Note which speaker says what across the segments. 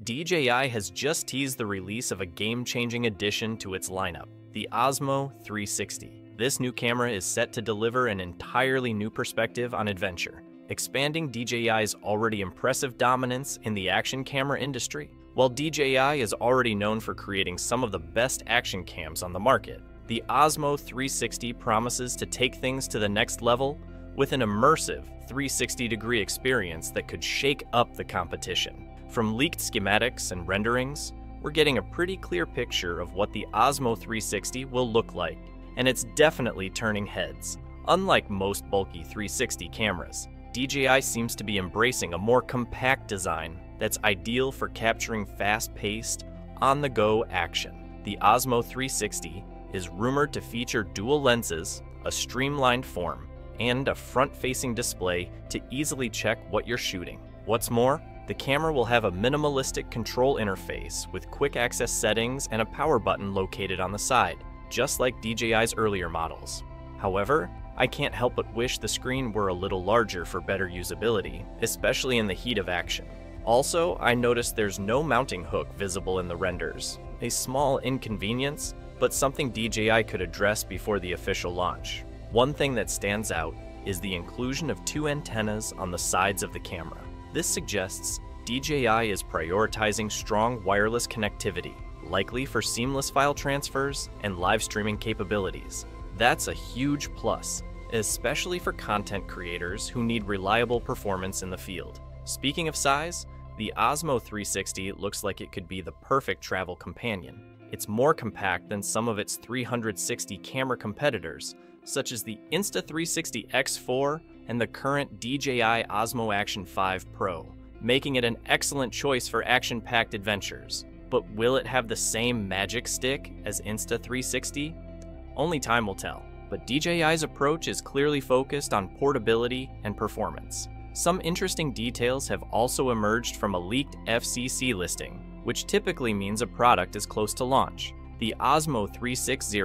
Speaker 1: DJI has just teased the release of a game-changing addition to its lineup, the Osmo 360. This new camera is set to deliver an entirely new perspective on adventure, expanding DJI's already impressive dominance in the action camera industry. While DJI is already known for creating some of the best action cams on the market, the Osmo 360 promises to take things to the next level with an immersive 360-degree experience that could shake up the competition. From leaked schematics and renderings, we're getting a pretty clear picture of what the Osmo 360 will look like, and it's definitely turning heads. Unlike most bulky 360 cameras, DJI seems to be embracing a more compact design that's ideal for capturing fast-paced, on-the-go action. The Osmo 360 is rumored to feature dual lenses, a streamlined form, and a front-facing display to easily check what you're shooting. What's more, the camera will have a minimalistic control interface with quick access settings and a power button located on the side, just like DJI's earlier models. However, I can't help but wish the screen were a little larger for better usability, especially in the heat of action. Also, I noticed there's no mounting hook visible in the renders. A small inconvenience, but something DJI could address before the official launch. One thing that stands out is the inclusion of two antennas on the sides of the camera. This suggests DJI is prioritizing strong wireless connectivity, likely for seamless file transfers and live streaming capabilities. That's a huge plus, especially for content creators who need reliable performance in the field. Speaking of size, the Osmo 360 looks like it could be the perfect travel companion. It's more compact than some of its 360 camera competitors, such as the Insta360 X4 and the current DJI Osmo Action 5 Pro, making it an excellent choice for action-packed adventures. But will it have the same magic stick as Insta360? Only time will tell, but DJI's approach is clearly focused on portability and performance. Some interesting details have also emerged from a leaked FCC listing, which typically means a product is close to launch. The Osmo 360,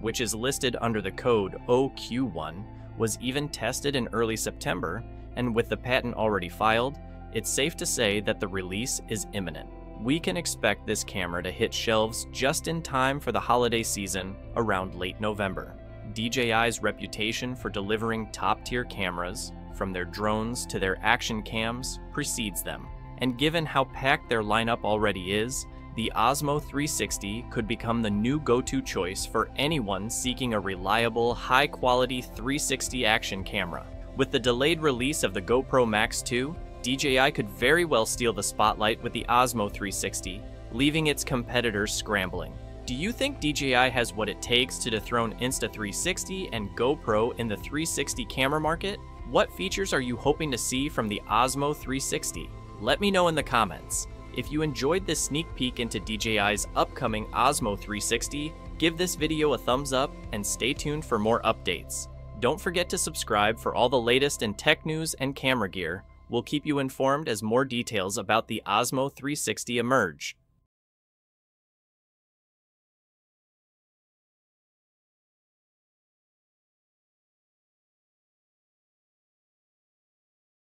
Speaker 1: which is listed under the code OQ1, was even tested in early September, and with the patent already filed, it's safe to say that the release is imminent. We can expect this camera to hit shelves just in time for the holiday season around late November. DJI's reputation for delivering top-tier cameras, from their drones to their action cams, precedes them. And given how packed their lineup already is, the Osmo 360 could become the new go-to choice for anyone seeking a reliable, high-quality 360 action camera. With the delayed release of the GoPro Max 2, DJI could very well steal the spotlight with the Osmo 360, leaving its competitors scrambling. Do you think DJI has what it takes to dethrone Insta360 and GoPro in the 360 camera market? What features are you hoping to see from the Osmo 360? Let me know in the comments. If you enjoyed this sneak peek into DJI's upcoming Osmo 360, give this video a thumbs up and stay tuned for more updates. Don't forget to subscribe for all the latest in tech news and camera gear. We'll keep you informed as more details about the Osmo 360 emerge.